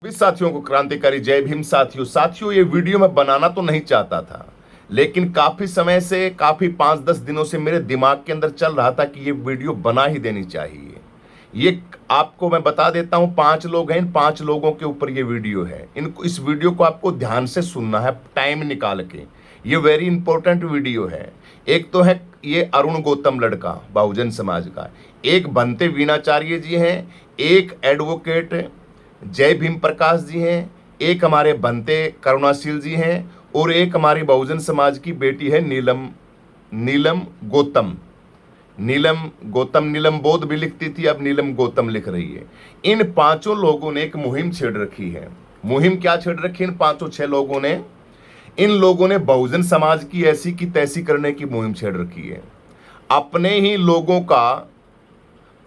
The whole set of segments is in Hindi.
भी साथियों को क्रांतिकारी जय भीम। साथियों ये वीडियो मैं बनाना तो नहीं चाहता था, लेकिन काफी समय से, काफी 5-10 दिनों से मेरे दिमाग के अंदर चल रहा था कि ये वीडियो बना ही देनी चाहिए। ये आपको मैं बता देता हूं, 5 लोग हैं, इन 5 लोगों के ऊपर ये वीडियो है। इनको, इस वीडियो को आपको ध्यान से सुनना है, टाइम निकाल के। ये वेरी इंपॉर्टेंट वीडियो है। एक तो है ये अरुण गौतम लड़का, बहुजन समाज का। एक बनते वीणाचार्य जी हैं, एक एडवोकेट जय भीम प्रकाश जी हैं, एक हमारे बनते करुणाशील जी हैं, और एक हमारी बहुजन समाज की बेटी है नीलम नीलम गौतम। नीलम बोध भी लिखती थी, अब नीलम गौतम लिख रही है। इन 5 लोगों ने एक मुहिम छेड़ रखी है। मुहिम क्या छेड़ रखी है इन 5-6 लोगों ने? इन लोगों ने बहुजन समाज की ऐसी की तैसी करने की मुहिम छेड़ रखी है। अपने ही लोगों का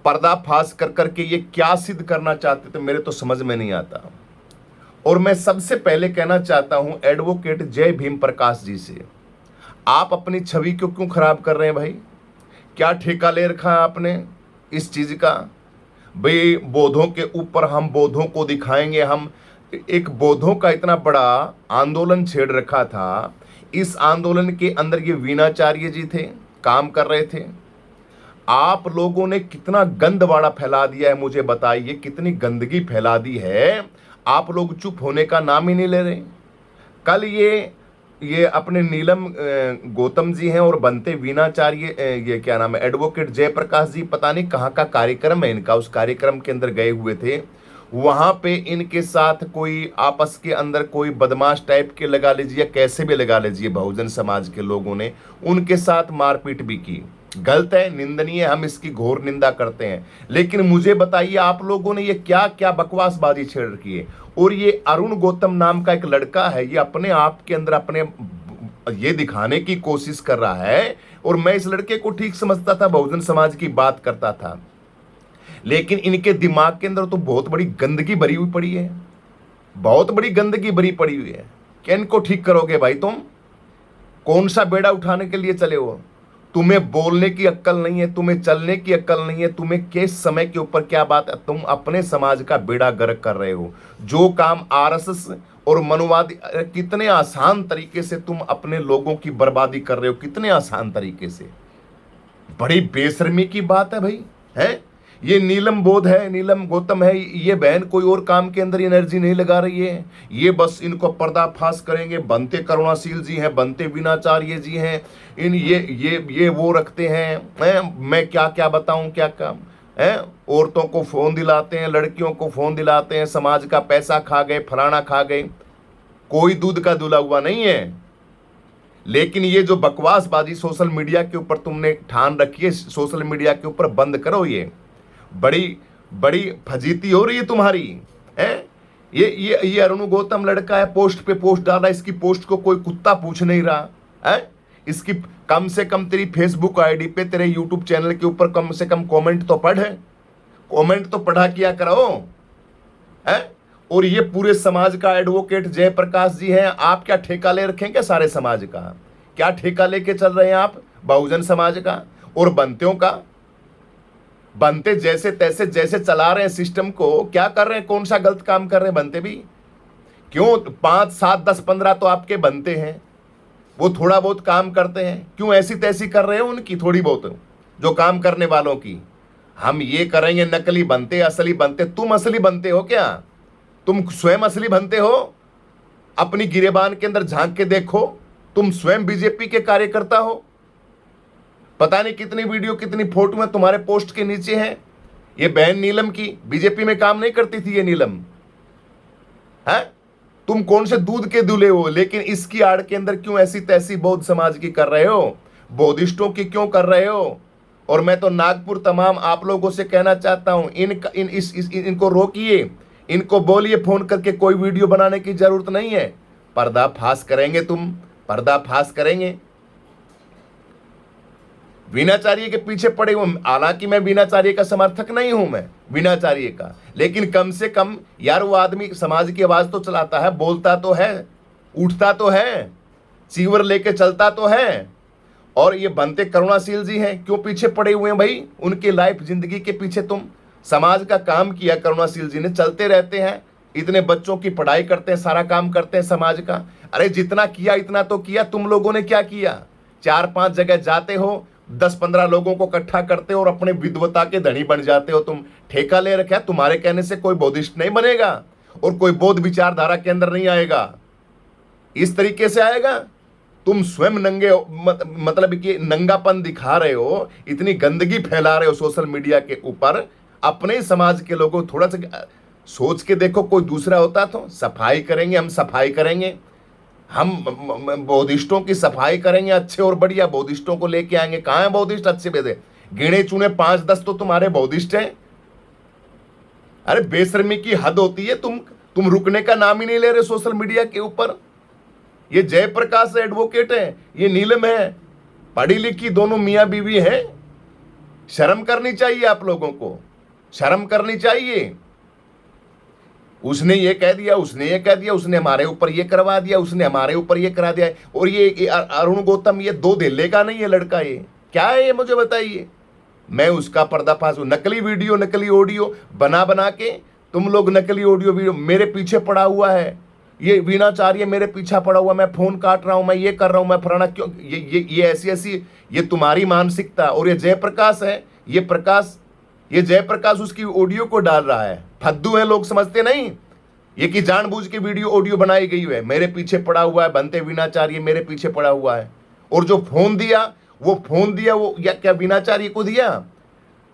पर्दाफाश कर करके ये क्या सिद्ध करना चाहते थे, मेरे तो समझ में नहीं आता। और मैं सबसे पहले कहना चाहता हूं एडवोकेट जय भीम प्रकाश जी से, आप अपनी छवि को क्यों खराब कर रहे हैं भाई? क्या ठेका ले रखा है आपने इस चीज का? भाई बौद्धों के ऊपर हम बौद्धों को दिखाएंगे। हम एक बौद्धों का इतना बड़ा आंदोलन छेड़ रखा था। इस आंदोलन के अंदर ये वीणाचार्य जी थे, काम कर रहे थे। आप लोगों ने कितना गंदवाड़ा फैला दिया है, मुझे बताइए, कितनी गंदगी फैला दी है। आप लोग चुप होने का नाम ही नहीं ले रहे। कल ये अपने नीलम गौतम जी हैं और बनते वीणाचार्य, ये क्या नाम है, एडवोकेट जयप्रकाश जी, पता नहीं कहाँ का कार्यक्रम है इनका, उस कार्यक्रम के अंदर गए हुए थे। वहां पे इनके साथ कोई आपस के अंदर कोई बदमाश टाइप के, लगा लीजिए कैसे भी लगा लीजिए, बहुजन समाज के लोगों ने उनके साथ मारपीट भी की। गलत है, निंदनीय, हम इसकी घोर निंदा करते हैं। लेकिन मुझे बताइए आप लोगों ने ये क्या क्या बकवासबाजी छेड़ रखी है। और ये अरुण गौतम नाम का एक लड़का है, ये अपने आप के अंदर अपने ये दिखाने की कोशिश कर रहा है। और मैं इस लड़के को ठीक समझता था, बहुजन समाज की बात करता था, लेकिन इनके दिमाग के अंदर तो बहुत बड़ी गंदगी भरी हुई पड़ी है, बहुत बड़ी गंदगी भरी पड़ी हुई है। क्या इनको ठीक करोगे भाई? तुम कौन सा बेड़ा उठाने के लिए चले हो? तुम्हें बोलने की अक्ल नहीं है, तुम्हें चलने की अक्ल नहीं है, तुम्हें किस समय के ऊपर क्या बात है। तुम अपने समाज का बेड़ा गर्क कर रहे हो। जो काम आरएसएस और मनुवादी, कितने आसान तरीके से तुम अपने लोगों की बर्बादी कर रहे हो, कितने आसान तरीके से। बड़ी बेशर्मी की बात है भाई, है। ये नीलम बोध है, नीलम गौतम है, ये बहन कोई और काम के अंदर एनर्जी नहीं लगा रही है। ये बस इनको पर्दाफाश करेंगे। बनते करुणाशील जी हैं, बनते वीणाचार्य जी हैं, इन ये वो रखते हैं, मैं क्या क्या बताऊं, क्या काम है। औरतों को फोन दिलाते हैं, लड़कियों को फोन दिलाते हैं, समाज का पैसा खा गए, फलाना खा गए। कोई दूध का धुला हुआ नहीं है। लेकिन ये जो बकवासबाजी सोशल मीडिया के ऊपर तुमने ठान रखी है, सोशल मीडिया के ऊपर बंद करो। ये बड़ी बड़ी फजीती हो रही है तुम्हारी, है। ये अरुण गौतम लड़का है, पोस्ट पे पोस्ट डाला, इसकी पोस्ट को कोई कुत्ता पूछ नहीं रहा है। इसकी कम से कम तेरी फेसबुक आईडी पे, तेरे यूट्यूब चैनल के ऊपर कम से कम कमेंट तो पढ़ है, कमेंट तो पढ़ा किया करो, है। और ये पूरे समाज का एडवोकेट जयप्रकाश जी हैं। आप क्या ठेका ले रखें क्या सारे समाज का? क्या ठेका लेके चल रहे हैं आप बहुजन समाज का और बनतेों का? बनते जैसे तैसे जैसे चला रहे हैं सिस्टम को, क्या कर रहे हैं, कौन सा गलत काम कर रहे हैं बनते भी? क्यों 5, 7, 10, 15 तो आपके बनते हैं, वो थोड़ा बहुत काम करते हैं, क्यों ऐसी तैसी कर रहे हो उनकी थोड़ी बहुत जो काम करने वालों की? हम ये करेंगे, नकली बनते, असली बनते। तुम असली बनते हो क्या? तुम स्वयं असली बनते हो? अपनी गिरेबान के अंदर झांक के देखो, तुम स्वयं बीजेपी के कार्यकर्ता हो। पता नहीं कितनी वीडियो, कितनी फोटो में तुम्हारे पोस्ट के नीचे हैं। ये बहन नीलम की बीजेपी में काम नहीं करती थी ये नीलम, है। तुम कौन से दूध के दूल्हे हो? लेकिन इसकी आड़ के अंदर क्यों ऐसी तैसी बौद्ध समाज की कर रहे हो, बौद्धिस्टों की क्यों कर रहे हो? और मैं तो नागपुर तमाम आप लोगों से कहना चाहता हूं, इनको रोकिए, इनको बोलिए फोन करके, कोई वीडियो बनाने की जरूरत नहीं है। पर्दाफाश करेंगे, तुम पर्दाफाश करेंगे। वीणाचार्य के पीछे पड़े हुए, हालांकि मैं वीणाचार्य का समर्थक नहीं हूं, मैं वीणाचार्य का, लेकिन कम से कम यार वो आदमी समाज की आवाज तो चलाता है, बोलता तो है, उठता तो है, चीवर लेके चलता तो है। और ये बनते करुणाशील जी हैं, क्यों पीछे पड़े हुए हैं भाई? उनके लाइफ जिंदगी के पीछे तुम समाज का काम किया करुणाशील जी ने, चलते रहते हैं, इतने बच्चों की पढ़ाई करते हैं, सारा काम करते हैं समाज का। अरे जितना किया इतना तो किया। तुम लोगों ने क्या किया? 4-5 जगह जाते हो, 10-15 लोगों को इकट्ठा करते हो और अपने विद्वता के धनी बन जाते हो। तुम ठेका ले रखा है। तुम्हारे कहने से कोई बौद्धिस्ट नहीं बनेगा और कोई बौद्ध विचारधारा के अंदर नहीं आएगा। इस तरीके से आएगा। तुम स्वयं नंगे मतलब कि नंगापन दिखा रहे हो, इतनी गंदगी फैला रहे हो सोशल मीडिया के ऊपर। अपने ही समाज के लोगों थोड़ा सा सोच के देखो, कोई दूसरा होता तो सफाई करेंगे, हम सफाई करेंगे, हम बौद्धिस्टों की सफाई करेंगे, अच्छे और बढ़िया बौद्धिस्टों को लेके आएंगे। कहां है बौद्धिस्ट अच्छे बेदे? गिने चुने 5-10 तो तुम्हारे बौद्धिस्ट हैं। अरे बेशर्मी की हद होती है। तुम रुकने का नाम ही नहीं ले रहे सोशल मीडिया के ऊपर। ये जयप्रकाश एडवोकेट है, ये नीलम है, पढ़ी लिखी दोनों मियां बीवी है। शर्म करनी चाहिए आप लोगों को, शर्म करनी चाहिए। उसने ये कह दिया, उसने ये कह दिया, उसने हमारे ऊपर ये करवा दिया, उसने हमारे ऊपर ये करा दिया। और ये अरुण गौतम ये 2 धेले का नहीं है लड़का। ये क्या है ये मुझे बताइए। मैं उसका पर्दाफाश हूं। नकली वीडियो नकली ऑडियो बना बना के तुम लोग, नकली ऑडियो वीडियो मेरे पीछे पड़ा हुआ है। ये वीणाचार्य मेरे पीछा पड़ा हुआ, मैं फोन काट रहा हूं, मैं ये कर रहा हूं, मैं फलाना क्यों। ये ऐसी ये तुम्हारी मानसिकता। और ये जयप्रकाश है, ये जयप्रकाश उसकी ऑडियो को डाल रहा है। फद्दू है लोग, समझते नहीं ये कि जानबूझ के वीडियो ऑडियो बनाई गई है। मेरे पीछे पड़ा हुआ है बनते वीणाचार्य, मेरे पीछे पड़ा हुआ है। और जो फोन दिया वो या क्या वीणाचार्य को दिया?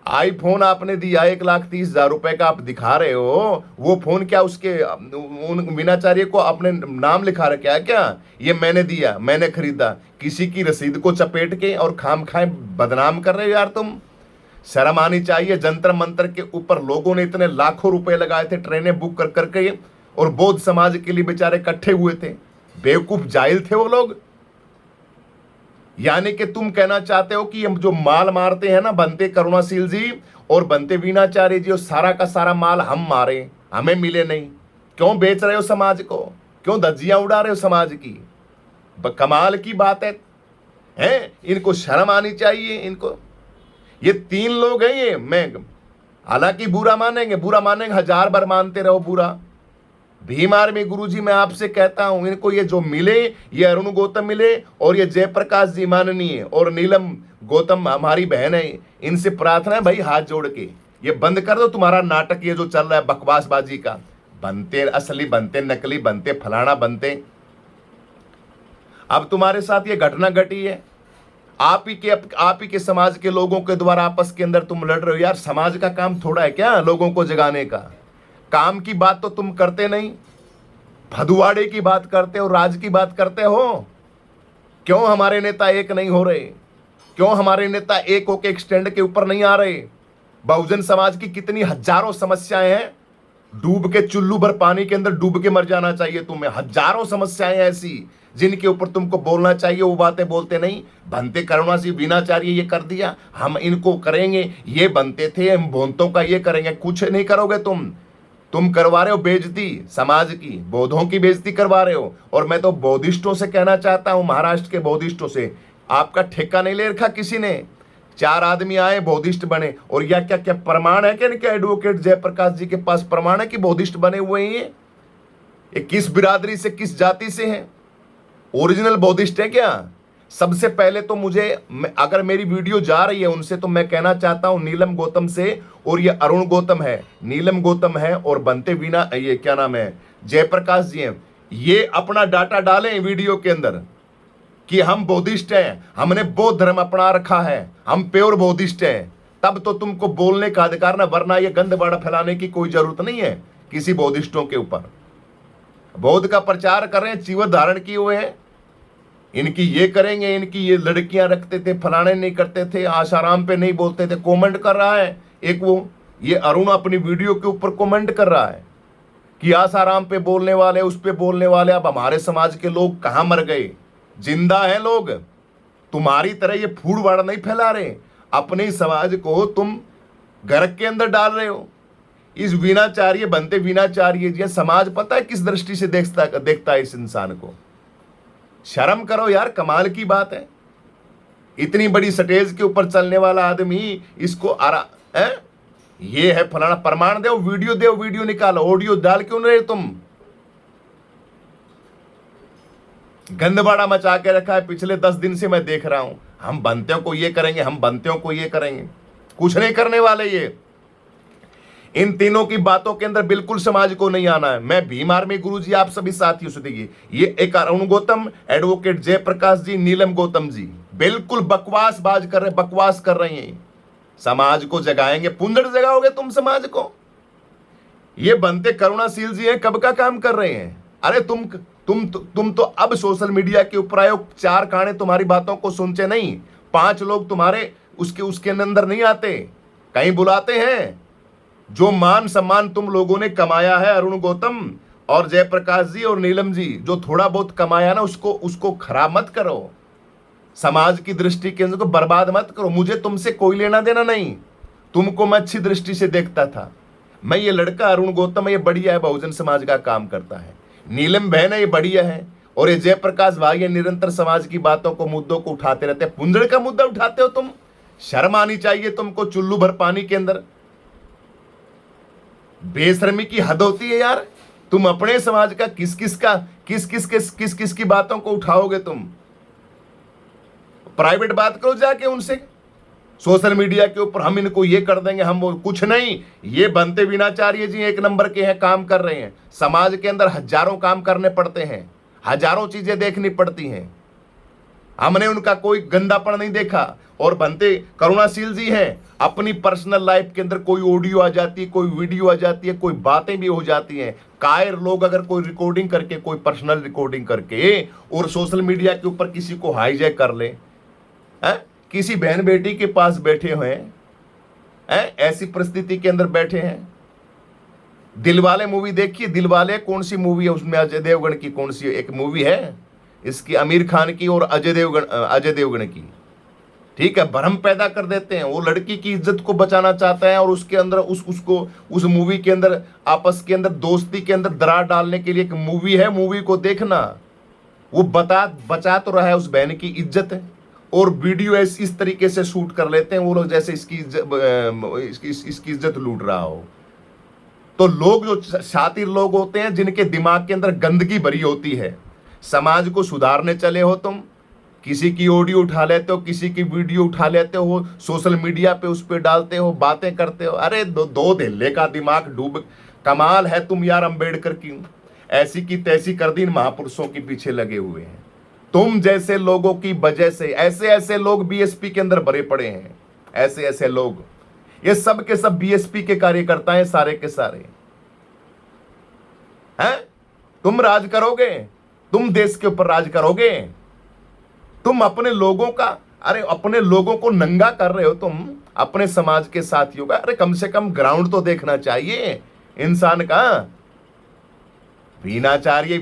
आईफोन आपने दिया 1,30,000 रुपए का, आप दिखा रहे हो। वो फोन क्या उसके वीणाचार्य को अपने नाम लिखा रखा है क्या? ये मैंने दिया, मैंने खरीदा। किसी की रसीद को चपेट के और खाम खाए बदनाम कर रहे हो यार तुम। शर्म आनी चाहिए। जंतर मंतर के ऊपर लोगों ने इतने लाखों रुपए लगाए थे, ट्रेनें बुक कर करके, और बौद्ध समाज के लिए बेचारे इकट्ठे हुए थे। बेवकूफ जाहिल थे वो लोग। यानी कि तुम कहना चाहते हो कि हम जो माल मारते हैं ना बनते करुणाशील जी और बनते वीणाचार्य जी, और सारा का सारा माल हम मारे, हमें मिले नहीं। क्यों बेच रहे हो समाज को? क्यों धज्जियां उड़ा रहे हो समाज की? कमाल की बात है। इनको शर्म आनी चाहिए इनको। ये 3 लोग हैं ये। मैं हालांकि बुरा मानेंगे 1000 बार मानते रहो बुरा। भीम आर्मी गुरुजी मैं आपसे कहता हूं, इनको ये जो मिले, ये अरुण गौतम मिले और ये जयप्रकाश जी माननीय और नीलम गौतम हमारी बहन है, इनसे प्रार्थना है भाई हाथ जोड़ के ये बंद कर दो तुम्हारा नाटक ये जो चल रहा है बकवासबाजी का। बनते असली, बनते नकली, बनते फलाना, बनते। अब तुम्हारे साथ ये घटना घटी है। आप ही के समाज के लोगों के द्वारा आपस के अंदर तुम लड़ रहे हो। यार समाज का काम थोड़ा है क्या लोगों को जगाने का? काम की बात तो तुम करते नहीं, भदुआड़े की बात करते हो, राज की बात करते हो। क्यों हमारे नेता एक नहीं हो रहे? क्यों हमारे नेता एक होके एक स्टैंड के ऊपर नहीं आ रहे? बहुजन समाज की कितनी हजारों समस्याएं हैं। डूब के चुल्लू भर पानी के अंदर डूब के मर जाना चाहिए तुम्हें। हजारों समस्याएं ऐसी जिनके ऊपर तुमको बोलना चाहिए, वो बातें बोलते नहीं। बनते करुणा सिंह वीणाचार्य ये कर दिया, हम इनको करेंगे, ये बनते थे हम बोनतों का ये करेंगे। कुछ नहीं करोगे तुम करवा रहे हो बेइज्जती समाज की, बौद्धों की बेइज्जती करवा रहे हो। और मैं तो बौद्धिस्टों से कहना चाहता हूं, महाराष्ट्र के बौद्धिस्टों से, आपका ठेका नहीं ले रखा किसी ने। 4 आदमी आए बौद्धिस्ट बने। और या क्या क्या प्रमाण है क्या इनके एडवोकेट जयप्रकाश जी के पास प्रमाण है कि बौद्धिस्ट बने हुए हैं? ये किस बिरादरी से, किस जाति से हैं? ओरिजिनल बौद्धिस्ट है क्या? सबसे पहले तो मुझे, अगर मेरी वीडियो जा रही है उनसे, तो मैं कहना चाहता हूं नीलम गौतम से, और ये अरुण गौतम है, नीलम गौतम है और बनते वीणा, ये क्या नाम है, जयप्रकाश जी हैं, ये अपना डाटा डालें वीडियो के अंदर कि हम बौद्धिस्ट हैं, हमने बौद्ध धर्म अपना रखा है, हम प्योर बौद्धिस्ट हैं। तब तो तुमको बोलने का अधिकार ना, वरना ये गंदबाड़ा फैलाने की कोई जरूरत नहीं है किसी बौद्धिस्टों के ऊपर। बौद्ध का प्रचार कर रहे हैं, चीवत धारण किए हुए हैं, इनकी ये करेंगे, इनकी ये लड़कियां रखते थे, फलाने नहीं करते थे, आसाराम पे नहीं बोलते थे। कमेंट कर रहा है एक वो, ये अरुण अपनी वीडियो के ऊपर कमेंट कर रहा है कि आसाराम पे बोलने वाले, उस पे बोलने वाले। अब हमारे समाज के लोग कहां मर गए? जिंदा है लोग। तुम्हारी तरह ये फूड़वाड़ा नहीं फैला रहे, अपने समाज को तुम घर के अंदर डाल रहे हो। इस वीणाचार्य, बनते वीणाचार्य जी, समाज पता है किस दृष्टि से देखता है इस इंसान को? शर्म करो यार, कमाल की बात है। इतनी बड़ी स्टेज के ऊपर चलने वाला आदमी इसको ये है फलाना, प्रमाण दो, वीडियो निकालो, ऑडियो डाल क्यों नहीं रहे तुम? गंदबाड़ा मचा के रखा है पिछले 10 दिन से, मैं देख रहा हूं। हम बनतियों को ये करेंगे, हम बनतियों को ये करेंगे, कुछ नहीं करने वाले ये। इन तीनों की बातों के अंदर बिल्कुल समाज को नहीं आना है। मैं भीम आर्मी गुरुजी, आप सभी साथियों से देखिए, ये एक अरुण गौतम, एडवोकेट जयप्रकाश जी, नीलम गौतम जी बिल्कुल बकवासबाज कर रहे, बकवास कर रहे हैं। समाज को जगाएंगे, पुंजड़ जगाओगे तुम समाज को? ये बनते करुणाशील जी हैं, कब का काम कर रहे हैं? अरे तुम तो अब सोशल मीडिया के ऊपर आए हो, 4 काने तुम्हारी बातों को सुनते नहीं, 5 लोग तुम्हारे उसके अंदर नहीं आते, कहीं बुलाते हैं। जो मान सम्मान तुम लोगों ने कमाया है, अरुण गौतम और जयप्रकाश जी और नीलम जी, जो थोड़ा बहुत कमाया ना, उसको खराब मत करो, समाज की दृष्टि के अंदर को बर्बाद मत करो। मुझे तुमसे कोई लेना देना नहीं, तुमको मैं अच्छी दृष्टि से देखता था। मैं ये लड़का अरुण गौतम, ये बढ़िया है, बहुजन समाज का काम करता है। नीलम बहन है, ये बढ़िया है। और ये जयप्रकाश भाई, ये निरंतर समाज की बातों को, मुद्दों को उठाते रहते हैं। पुंजड़ का मुद्दा उठाते हो तुम, शर्म आनी चाहिए तुमको। चुल्लू भर पानी के अंदर बेशर्मी की हद होती है यार। तुम अपने समाज का किस किस की बातों को उठाओगे तुम? प्राइवेट बात करो जाके उनसे, सोशल मीडिया के ऊपर हम इनको ये कर देंगे, हम वो, कुछ नहीं। ये बनते विनाचार्य जी 1 नंबर के हैं, काम कर रहे हैं। समाज के अंदर हजारों काम करने पड़ते हैं, हजारों चीजें देखनी पड़ती हैं, हमने उनका कोई गंदापन नहीं देखा। और बनते करुणाशील जी हैं, अपनी पर्सनल लाइफ के अंदर कोई ऑडियो आ जाती है, कोई वीडियो आ जाती है, कोई बातें भी हो जाती हैं। कायर लोग अगर कोई रिकॉर्डिंग करके, कोई पर्सनल रिकॉर्डिंग करके और सोशल मीडिया के ऊपर किसी को हाईजैक कर ले, किसी बहन बेटी के पास बैठे हुए हैं, ऐसी परिस्थिति के अंदर बैठे हैं। दिलवाले मूवी देखिए, दिलवाले कौन सी मूवी है? उसमें अजय देवगन की कौन सी एक मूवी है, इसकी आमिर खान की और अजय देवगन की, ठीक है। भ्रम पैदा कर देते हैं। वो लड़की की इज्जत को बचाना चाहता है और उसके अंदर उस मूवी के अंदर आपस के अंदर दोस्ती के अंदर दरार डालने के लिए एक मूवी है। मूवी को देखना, वो बचा तो रहा है उस बहन की इज्जत, और वीडियो इस तरीके से शूट कर लेते हैं वो लोग जैसे इसकी इज्जत लूट रहा हो। तो लोग जो शातिर लोग होते हैं, जिनके दिमाग के अंदर गंदगी भरी होती है, समाज को सुधारने चले हो तुम, किसी की ऑडियो उठा लेते हो, किसी की वीडियो उठा लेते हो, सोशल मीडिया पे उस पे डालते हो, बातें करते हो। अरे दो धेले का दिमाग डूब, कमाल है तुम यार। अंबेडकर की ऐसी की तैसी कर दी, महापुरुषों के पीछे लगे हुए हैं। तुम जैसे लोगों की वजह से ऐसे लोग बीएसपी के अंदर भरे पड़े हैं, ऐसे लोग, ये सब के सब बीएसपी के कार्यकर्ता हैं, सारे के सारे हैं। तुम राज करोगे, तुम देश के ऊपर राज करोगे, तुम अपने लोगों का, अरे अपने लोगों को नंगा कर रहे हो तुम, अपने समाज के साथियों का। अरे कम से कम ग्राउंड तो देखना चाहिए इंसान का। वीणाचार्य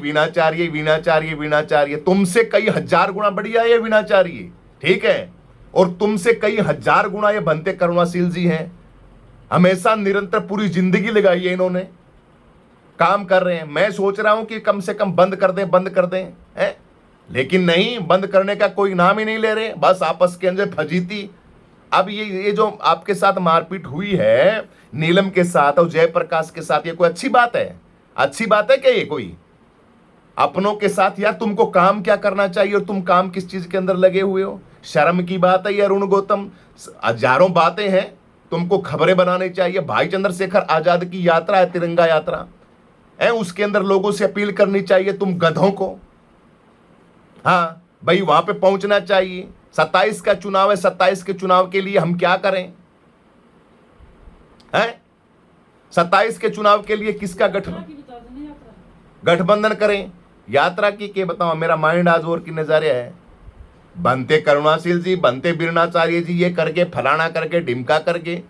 तुमसे कई हजार गुना बढ़िया ये वीणाचार्य, ठीक है। और तुमसे कई हजार गुना ये बनते करुणाशील जी हैं। हमेशा निरंतर पूरी जिंदगी लगाई है इन्होंने, काम कर रहे हैं। मैं सोच रहा हूं कि कम से कम बंद कर दें है? लेकिन नहीं, बंद करने का कोई नाम ही नहीं ले रहे, बस आपस के अंदर फजीती। अब ये जो आपके साथ मारपीट हुई है नीलम के साथ और जयप्रकाश के साथ, ये कोई अच्छी बात है? अच्छी बात है क्या ये कोई? अपनों के साथ यार तुमको काम क्या करना चाहिए और तुम काम किस चीज के अंदर लगे हुए हो? शर्म की बात है ये अरुण गौतम। हजारों बातें हैं, तुमको खबरें बनानी चाहिए। भाई चंद्रशेखर आजाद की यात्रा है, तिरंगा यात्रा है, उसके अंदर लोगों से अपील करनी चाहिए तुम गधों को। हाँ भाई, वहां पे पहुंचना चाहिए। 27 का चुनाव है, 27 के चुनाव के लिए हम क्या करें? हैं 27 के चुनाव के लिए किसका गठबंधन करें? यात्रा की के बताओ, मेरा माइंड आज और की नजारे है। बनते करुणाशील जी, बनते वीणाचार्य जी, ये करके फलाना करके ढिमका करके,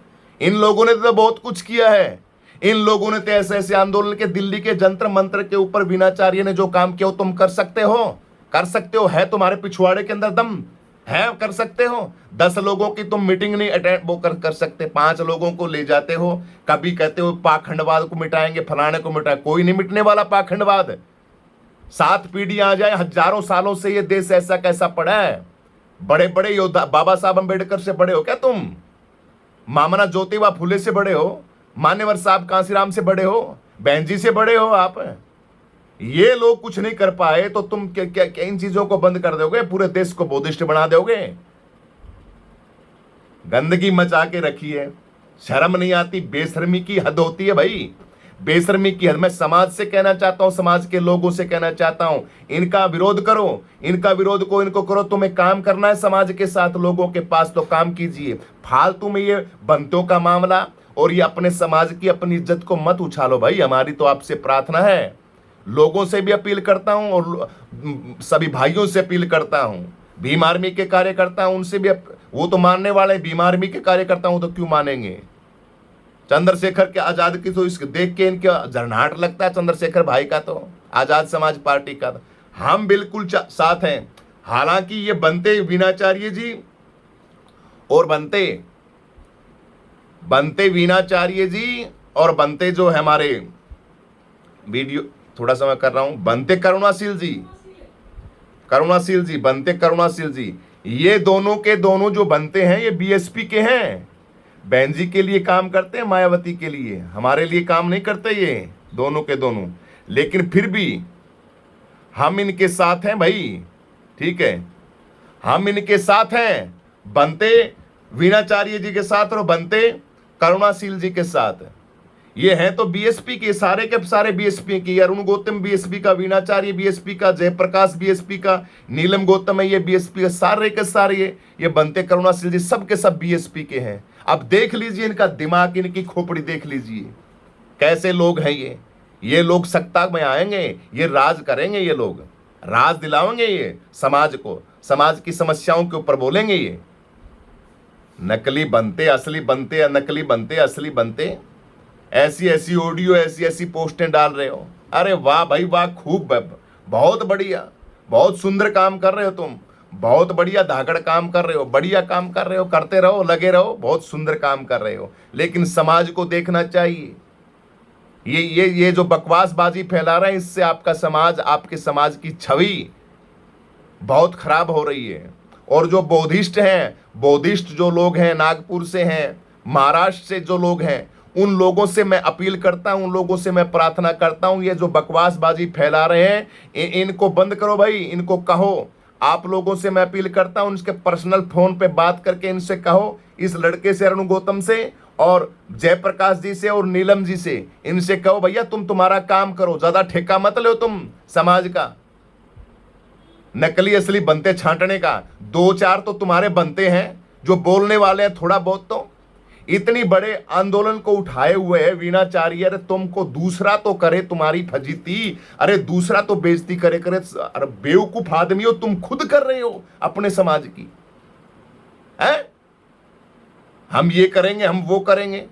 इन लोगों ने तो बहुत कुछ किया है। इन लोगों ने तो ऐसे आंदोलन के, दिल्ली के जंतर मंत्र के ऊपर वीणाचार्य ने जो काम किया वो तुम कर सकते हो, है तुम्हारे पिछवाड़े के अंदर दम है, कर सकते हो। 10 लोगों की तुम मीटिंग नहीं अटेंड वो कर सकते, 5 लोगों को ले जाते हो। कभी कहते हो पाखंडवाद को मिटाएंगे, फलाने को मिटाएंगे, कोई नहीं मिटने वाला पाखंडवाद। 7 पीढ़ियां आ जाए, हजारों सालों से ये देश ऐसा कैसा पड़ा है। बड़े बड़े योद्धा, बाबा साहब अंबेडकर से बड़े हो क्या तुम? मामना ज्योतिबा फुले से बड़े हो, मान्यवर साहब कांसीराम से बड़े हो, बहन जी से बड़े हो आप। ये लोग कुछ नहीं कर पाए तो तुम क्या क्या क्या इन चीजों को बंद कर दोगे? पूरे देश को बोधिष्ट बना दोगे? गंदगी मचा के रखी है, शर्म नहीं आती, बेशर्मी की हद होती है भाई, बेशर्मी की हद। मैं समाज से कहना चाहता हूं, समाज के लोगों से कहना चाहता हूं, इनका विरोध करो, इनका विरोध को इनको करो। तुम्हें काम करना है समाज के साथ, लोगों के पास, तो काम कीजिए। फालतू में ये बंतों का मामला और ये अपने समाज की अपनी इज्जत को मत उछालो भाई। हमारी तो आपसे प्रार्थना है, लोगों से भी अपील करता हूं और सभी भाइयों से अपील करता हूं, भीम आर्मी के कार्यकर्ता हूं उनसे भी वो तो मानने वाले, भीम आर्मी के कार्यकर्ता हूं तो क्यों मानेंगे? चंद्रशेखर के आजाद की तो इसको देख के इनका झरनाहट लगता है, चंद्रशेखर भाई का तो, आजाद समाज पार्टी का। हम बिल्कुल साथ हैं। हालांकि ये बनते वीणाचार्य जी और बनते वीणाचार्य जी और बनते जो है हमारे वीडियो, थोड़ा सा मैं कर रहा हूं, बनते करुणाशील जी, बनते करुणाशील जी, ये दोनों के दोनों जो बनते हैं ये बीएसपी के हैं। बहन जी के लिए काम करते हैं, मायावती के लिए, हमारे लिए काम नहीं करते ये दोनों के दोनों। लेकिन फिर भी हम इनके साथ हैं भाई, ठीक है, हम इनके साथ हैं, बनते वीणाचार्य जी के साथ और बनते करुणाशील जी के साथ। ये हैं तो बीएसपी के, सारे के सारे बीएसपी के। अरुण गौतम बीएसपी का, वीणाचार्य बीएसपी का, जयप्रकाश बीएसपी का, नीलम गौतम है ये बीएसपी का, सारे के सारे ये बनते करुणाशील जी सब के सब बीएसपी के हैं। अब देख लीजिए इनका दिमाग, इनकी खोपड़ी देख लीजिए कैसे लोग हैं ये लोग सत्ता में आएंगे, ये राज करेंगे, ये लोग राज दिलाएंगे ये समाज को, समाज की समस्याओं के ऊपर बोलेंगे ये। नकली बनते असली बनते या नकली बनते असली बनते, ऐसी ऐसी ऑडियो, ऐसी ऐसी पोस्टें डाल रहे हो। अरे वाह भाई वाह, खूब, बहुत बढ़िया, बहुत सुंदर काम कर रहे हो तुम, बहुत बढ़िया धाकड़ काम कर रहे हो, बढ़िया काम कर रहे हो, करते रहो, लगे रहो, बहुत सुंदर काम कर रहे हो। लेकिन समाज को देखना चाहिए, ये जो बकवासबाजी फैला रहे हैं, इससे आपका समाज, आपके समाज की छवि बहुत खराब हो रही है। और जो बौद्धिस्ट हैं, बौद्धिस्ट जो लोग हैं, नागपुर से हैं, महाराष्ट्र से जो लोग हैं, उन लोगों से मैं अपील करता हूं, उन लोगों से मैं प्रार्थना करता हूं, ये जो बकवासबाजी फैला रहे हैं इनको बंद करो भाई, इनको कहो। आप लोगों से मैं अपील करता हूं, उनके पर्सनल फोन पे बात करके इनसे कहो, इस लड़के से, अरुण गौतम से और जयप्रकाश जी से और नीलम जी से, इनसे कहो भैया तुम तुम्हारा काम करो, ज्यादा ठेका मत लो तुम समाज का, नकली असली बनते छांटने का। दो चार तो तुम्हारे बनते हैं जो बोलने वाले हैं थोड़ा बहुत, तो इतनी बड़े आंदोलन को उठाए हुए है वीणाचार्य। अरे तुमको दूसरा तो करे तुम्हारी फजीती, अरे दूसरा तो बेइज्जती करे। अरे बेवकूफ आदमी हो, तुम खुद कर रहे हो अपने समाज की, है? हम ये करेंगे, हम वो करेंगे।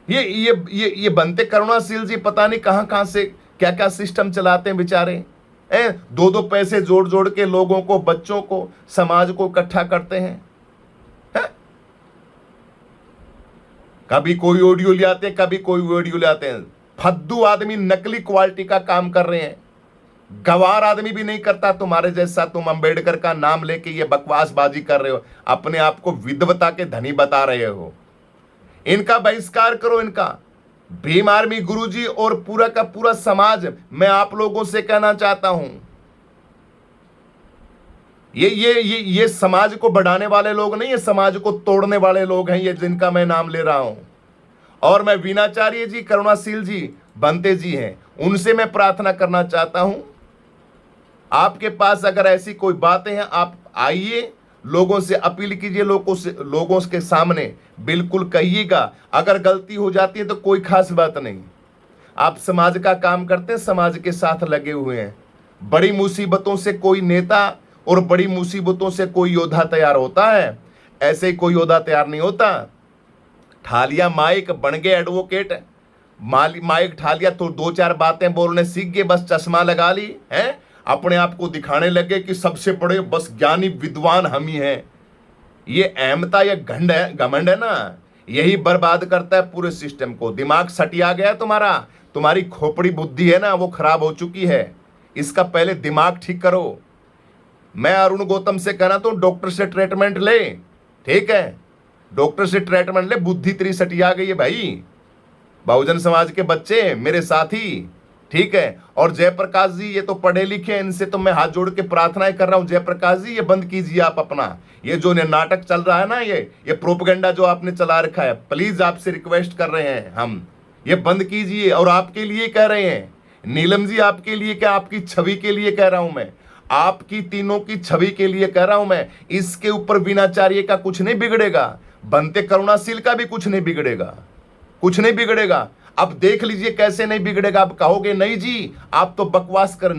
ये बनते करुणाशील जी पता नहीं कहां कहां से क्या क्या सिस्टम चलाते हैं बेचारे, दो दो पैसे जोड़ जोड़ के लोगों को, बच्चों को, समाज को इकट्ठा करते हैं। कभी कोई ऑडियो ले आते हैं, कभी कोई ऑडियो ले आते हैं। फद्दू आदमी नकली क्वालिटी का काम कर रहे हैं, गवार आदमी भी नहीं करता तुम्हारे जैसा। तुम अंबेडकर का नाम लेके ये बकवासबाजी कर रहे हो, अपने आप को विद्वता के धनी बता रहे हो। इनका बहिष्कार करो, इनका। भीम आर्मी गुरुजी और पूरा का पूरा समाज, मैं आप लोगों से कहना चाहता हूं, ये समाज को बढ़ाने वाले लोग नहीं है, समाज को तोड़ने वाले लोग हैं ये, जिनका मैं नाम ले रहा हूं। और मैं वीणाचार्य जी, करुणाशील जी, बनते जी हैं, उनसे मैं प्रार्थना करना चाहता हूं, आपके पास अगर ऐसी कोई बातें हैं आप आइए, लोगों से अपील कीजिए, लोगों के सामने बिल्कुल कहिएगा। अगर गलती हो जाती है तो कोई खास बात नहीं, आप समाज का काम करते हैं, समाज के साथ लगे हुए हैं। बड़ी मुसीबतों से कोई नेता और बड़ी मुसीबतों से कोई योद्धा तैयार होता है, ऐसे ही कोई योद्धा तैयार नहीं होता। ठालिया माइक बन गए एडवोकेट, माइक ठालिया तो दो चार बातें बोलने सीख गए, बस चश्मा लगा ली है, अपने आप को दिखाने लगे कि सबसे बड़े बस ज्ञानी विद्वान हम ही हैं। ये अहमता, ये घमंड है ना, यही बर्बाद करता है पूरे सिस्टम को। दिमाग सटिया गया तुम्हारा, तुम्हारी खोपड़ी बुद्धि है ना वो खराब हो चुकी है, इसका पहले दिमाग ठीक करो। मैं अरुण गौतम से कहना तो डॉक्टर से ट्रीटमेंट ले, ठीक है, डॉक्टर से ट्रीटमेंट ले, बुद्धि तेरी सटिया गई है भाई। बहुजन समाज के बच्चे मेरे साथी, ठीक है। और जयप्रकाश जी ये तो पढ़े लिखे हैं, इनसे तो मैं हाथ जोड़ के प्रार्थनाएं कर रहा हूं, जयप्रकाश जी ये बंद कीजिए आप अपना ये जो नाटक चल रहा है ना, ये प्रोपेगेंडा जो आपने चला रखा है, प्लीज आपसे रिक्वेस्ट कर रहे हैं हम, ये बंद कीजिए। और आपके लिए कह रहे हैं नीलम जी, आपके लिए क्या, आपकी छवि के लिए कह रहा हूं मैं, आपकी तीनों की छवि के लिए कह रहा हूं मैं। इसके ऊपर वीणाचार्य का कुछ नहीं बिगड़ेगा, बनते करुणाशील का भी कुछ नहीं बिगड़ेगा, कुछ नहीं बिगड़ेगा। अब देख लीजिए कैसे नहीं बिगड़ेगा। आप कहोगे नहीं जी आप तो बकवास कर,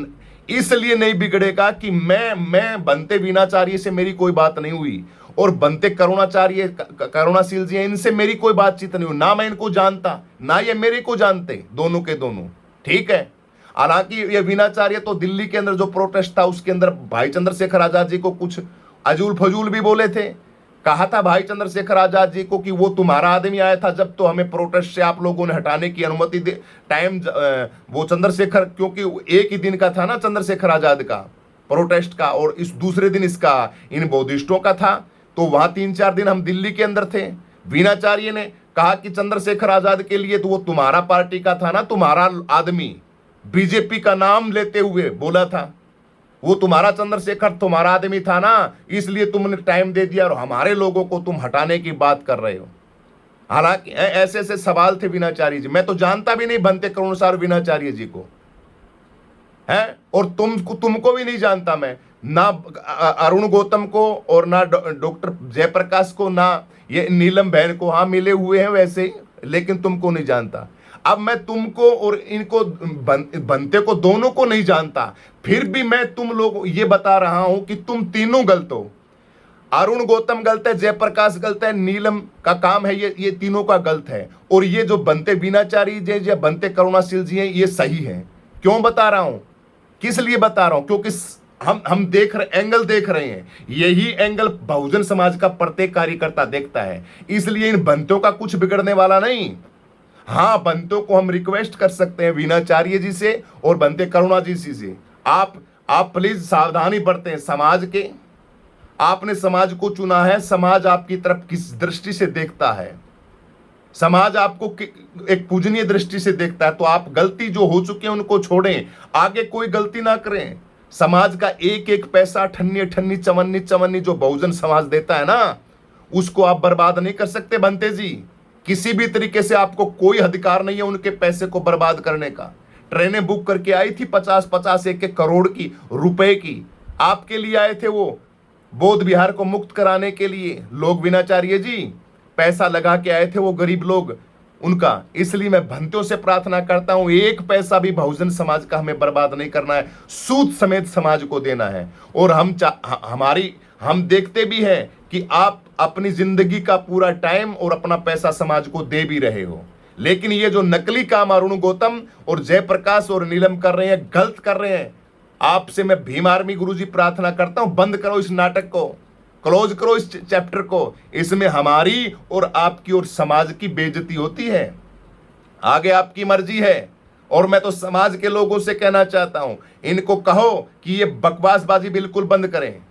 इसलिए नहीं बिगड़ेगा कि मैं बनते वीणाचार्य से मेरी कोई बात नहीं हुई, और बनते करुणाशील जी हैं, इनसे मेरी कोई बातचीत नहीं हुई, ना मैं इनको जानता ना ये मेरे को जानते, दोनों के दोनों, ठीक है। हालांकि ये वीणाचार्य तो दिल्ली के अंदर जो प्रोटेस्ट था उसके अंदर भाई चंद्रशेखर आजाद जी को कुछ अजूल फजूल भी बोले थे। कहा था भाई चंद्रशेखर आजाद जी को कि वो तुम्हारा आदमी आया था जब, तो हमें प्रोटेस्ट से आप लोगों ने हटाने की अनुमति दे। वो चंद्रशेखर, क्योंकि एक ही दिन का था ना चंद्रशेखर आजाद का प्रोटेस्ट का, और इस दूसरे दिन इसका इन बौद्धिस्टों का था, तो वहां 3-4 दिन हम दिल्ली के अंदर थे। वीणाचार्य ने कहा कि चंद्रशेखर आजाद के लिए तो वो तुम्हारा पार्टी का था ना, तुम्हारा आदमी, बीजेपी का नाम लेते हुए बोला था, वो तुम्हारा चंद्रशेखर तुम्हारा आदमी था ना, इसलिए तुमने टाइम दे दिया और हमारे लोगों को तुम हटाने की बात कर रहे हो। हालांकि ऐसे ऐसे सवाल थे वीणाचार्य जी, मैं तो जानता भी नहीं बनते करुणासार वीणाचार्य जी को है, और तुमको भी नहीं जानता मैं, ना अरुण गौतम को और ना डॉक्टर जयप्रकाश को, ना ये नीलम बहन को, हाँ मिले हुए हैं वैसे ही, लेकिन तुमको नहीं जानता। अब मैं तुमको और इनको बनते को दोनों को नहीं जानता, फिर भी मैं तुम लोग ये बता रहा हूं कि तुम तीनों गलत हो। अरुण गौतम गलत है, जयप्रकाश गलत है, नीलम का काम है, ये तीनों का गलत है, और ये जो बनते वीणाचार्य जी या बनते करुणाशील जी हैं ये सही है। क्यों बता रहा हूं, किस लिए बता रहा हूं, क्योंकि हम देख रहे, एंगल देख रहे हैं, यही एंगल बहुजन समाज का प्रत्येक कार्यकर्ता देखता है, इसलिए इन बनतों का कुछ बिगड़ने वाला नहीं। हाँ, बनतों को हम रिक्वेस्ट कर सकते हैं वीणाचार्य जी से और बनते करुणा जी से, आप प्लीज सावधानी बरतें समाज के, आपने समाज को चुना है, समाज आपकी तरफ किस दृष्टि से देखता है, समाज आपको एक पूजनीय दृष्टि से देखता है, तो आप गलती जो हो चुके हैं उनको छोड़ें, आगे कोई गलती ना करें। समाज का एक एक पैसा ठन्नी ठन्नी चवन्नी चवन्नी जो बहुजन समाज देता है ना, उसको आप बर्बाद नहीं कर सकते बनते जी, किसी भी तरीके से आपको कोई अधिकार नहीं है उनके पैसे को बर्बाद करने का। ट्रेनें बुक करके आई थी 50-50 एक करोड़ की रुपए की, आपके लिए आए थे वो बौद्ध विहार को मुक्त कराने के लिए लोग, वीणाचार्य जी पैसा लगा के आए थे वो गरीब लोग उनका। इसलिए मैं भंतियों से प्रार्थना करता हूं, एक पैसा भी बहुजन समाज का हमें बर्बाद नहीं करना है, सूद समेत समाज को देना है। और हम देखते भी हैं कि आप अपनी जिंदगी का पूरा टाइम और अपना पैसा समाज को दे भी रहे हो, लेकिन ये जो नकली काम अरुण गौतम और जयप्रकाश और नीलम कर रहे हैं, गलत कर रहे हैं। आपसे मैं भीम आर्मी गुरुजी प्रार्थना करता हूं, बंद करो इस नाटक को, क्लोज करो इस चैप्टर को, इसमें हमारी और आपकी और समाज की बेइज्जती होती है। आगे आपकी मर्जी है, और मैं तो समाज के लोगों से कहना चाहता हूं, इनको कहो कि ये बकवासबाजी बिल्कुल बंद करें।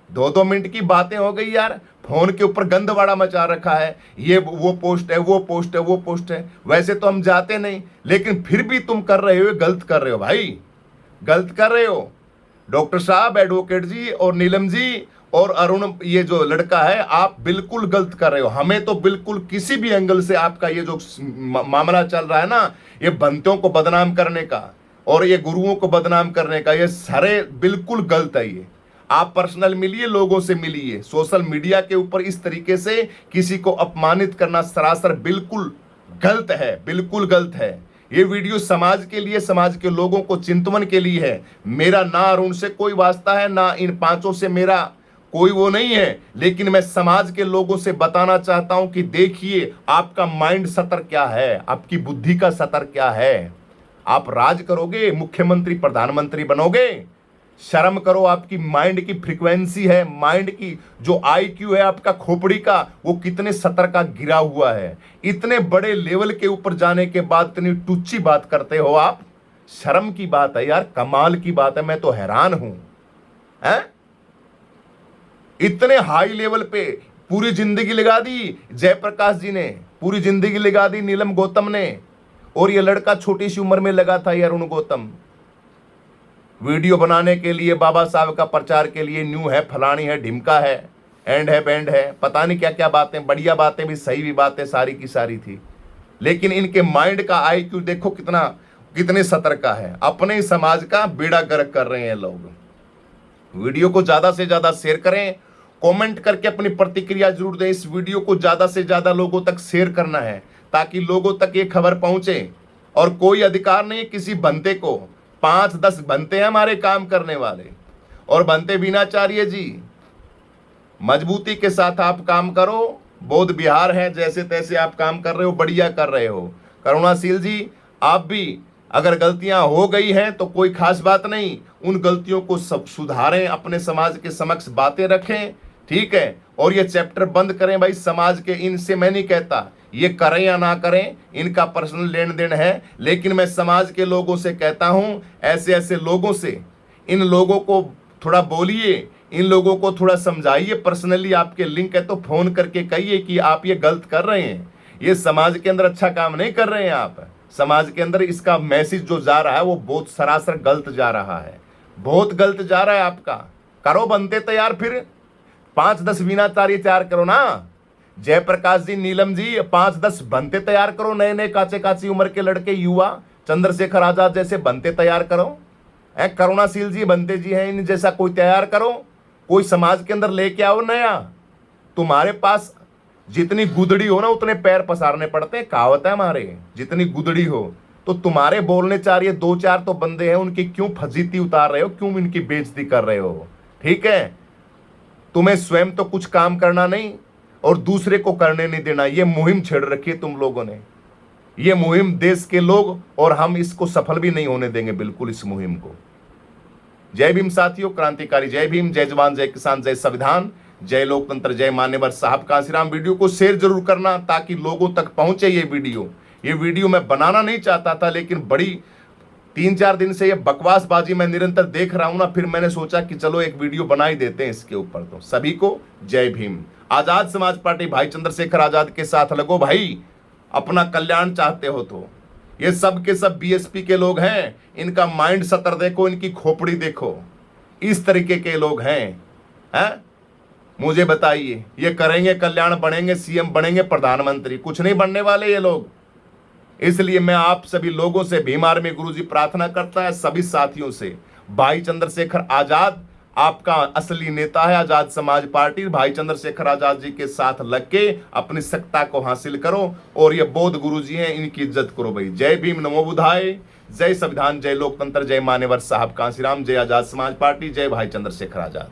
2-2 मिनट की बातें हो गई यार, फोन के ऊपर गंदवाड़ा मचा रखा है, ये वो पोस्ट है, वो पोस्ट है, वो पोस्ट है। वैसे तो हम जाते नहीं, लेकिन फिर भी तुम कर रहे हो, गलत कर रहे हो भाई, गलत कर रहे हो। डॉक्टर साहब, एडवोकेट जी और नीलम जी और अरुण, ये जो लड़का है, आप बिल्कुल गलत कर रहे हो। हमें तो बिल्कुल किसी भी एंगल से आपका ये जो मामला चल रहा है ना, ये बनतों को बदनाम करने का और ये गुरुओं को बदनाम करने का, ये सारे बिल्कुल गलत है। ये आप पर्सनल मिलिए, लोगों से मिलिए, सोशल मीडिया के ऊपर इस तरीके से किसी को अपमानित करना सरासर बिल्कुल गलत है, बिल्कुल गलत है। ये वीडियो समाज के लिए, समाज के लोगों को चिंतवन के लिए है। मेरा ना अरुण से कोई वास्ता है, ना इन पांचों से मेरा कोई वो नहीं है, लेकिन मैं समाज के लोगों से बताना चाहता हूं कि देखिए आपका माइंड सतर क्या है, आपकी बुद्धि का सतर क्या है। आप राज करोगे, मुख्यमंत्री प्रधानमंत्री बनोगे, शर्म करो। आपकी माइंड की फ्रीक्वेंसी है, माइंड की जो आईक्यू है आपका खोपड़ी का, वो कितने सतर का गिरा हुआ है। इतने बड़े लेवल के ऊपर जाने के बाद इतनी टुच्ची बात करते हो आप, शर्म की बात है यार, कमाल की बात है। मैं तो हैरान हूं, हैं? इतने हाई लेवल पे पूरी जिंदगी लगा दी जयप्रकाश जी ने, पूरी जिंदगी लगा दी नीलम गौतम ने, और ये लड़का छोटी सी उम्र में लगा था, ये अरुण गौतम, वीडियो बनाने के लिए, बाबा साहब का प्रचार के लिए। न्यू है, फलानी है, ढिमका है, एंड है, बैंड है, पता नहीं क्या क्या बातें, बढ़िया बातें भी, सही भी बातें सारी की सारी थी। लेकिन इनके माइंड का IQ देखो कितने सतर्क है, अपने ही समाज का बेड़ा गर्क कर रहे हैं लोग। वीडियो को ज्यादा से ज्यादा शेयर करें, कमेंट करके अपनी प्रतिक्रिया जरूर दें। इस वीडियो को ज्यादा से ज्यादा लोगों तक शेयर करना है ताकि लोगों तक ये खबर पहुंचे। और कोई अधिकार नहीं है किसी बंदे को, 5-10 बनते हैं हमारे काम करने वाले, और बनते बीनाचार्य जी, मजबूती के साथ आप काम करो। बौद्ध बिहार है, जैसे तैसे आप काम कर रहे हो, बढ़िया कर रहे हो। करुणाशील जी, आप भी अगर गलतियां हो गई हैं तो कोई खास बात नहीं, उन गलतियों को सब सुधारें, अपने समाज के समक्ष बातें रखें, ठीक है। और ये चैप्टर बंद करें भाई समाज के। इनसे मैं नहीं कहता ये करें या ना करें, इनका पर्सनल लेन देन है, लेकिन मैं समाज के लोगों से कहता हूं, ऐसे ऐसे लोगों से, इन लोगों को थोड़ा बोलिए, इन लोगों को थोड़ा समझाइए। पर्सनली आपके लिंक है तो फोन करके कहिए कि आप ये गलत कर रहे हैं, ये समाज के अंदर अच्छा काम नहीं कर रहे हैं आप। समाज के अंदर इसका मैसेज जो जा रहा है वो बहुत सरासर गलत जा रहा है, बहुत गलत जा रहा है आपका। करो बनते तैयार, फिर 5-10 बीनाचार्य तैयार करो ना, जयप्रकाश जी, नीलम जी, 5-10 बनते तैयार करो, नए नए काचे काची उम्र के लड़के, युवा, चंद्रशेखर आजाद जैसे बनते तैयार करो। करुणाशील जी बनते जी हैं, इन जैसा कोई तैयार करो, कोई समाज के अंदर लेके आओ नया। तुम्हारे पास जितनी गुदड़ी हो ना उतने पैर पसारने पड़ते हैं, कहावत है हमारे, जितनी गुदड़ी हो। तो तुम्हारे बोलने चाहिए 2-4 तो बंदे हैं, उनकी क्यों फजीती उतार रहे हो, क्यों इनकी बेइज्जती कर रहे हो, ठीक है। तुम्हें स्वयं तो कुछ काम करना नहीं और दूसरे को करने नहीं देना। ये मुहिम छेड़ रखी है तुम लोगों ने, ये मुहिम देश के लोग, और हम इसको सफल भी नहीं होने देंगे बिल्कुल इस मुहिम को। जय भीम साथियों, क्रांतिकारी जय भीम, जय जवान, जय किसान, जय संविधान, जय लोकतंत्र, जय मान्यवर साहब कांसीराम। वीडियो को शेयर जरूर करना ताकि लोगों तक पहुंचे ये वीडियो मैं बनाना नहीं चाहता था, लेकिन बड़ी 3-4 दिन से ये बकवासबाजी मैं निरंतर देख रहा हूं ना, फिर मैंने सोचा कि चलो एक वीडियो बना ही देते हैं इसके ऊपर। तो सभी को जय भीम। आजाद समाज पार्टी भाई चंद्रशेखर आजाद के साथ लगो भाई, अपना कल्याण चाहते हो तो। ये सब के सब BSP के लोग हैं, इनका माइंड सतर देखो, इनकी खोपड़ी देखो, इस तरीके के लोग हैं। मुझे बताइए, ये करेंगे कल्याण, बनेंगे CM, बनेंगे प्रधानमंत्री? कुछ नहीं बनने वाले ये लोग। इसलिए मैं आप सभी लोगों से, भीम आर्मी गुरुजी प्रार्थना करता है सभी साथियों से, भाई चंद्रशेखर आजाद आपका असली नेता है। आजाद समाज पार्टी भाई चंद्रशेखर आजाद जी के साथ लग के अपनी सत्ता को हासिल करो, और ये बौद्ध गुरुजी हैं, इनकी इज्जत करो भाई। जय भीम, नमो बुद्धाय, जय संविधान, जय लोकतंत्र, जय मान्यवर साहब कांसीराम, जय आजाद समाज पार्टी, जय भाई चंद्रशेखर आजाद।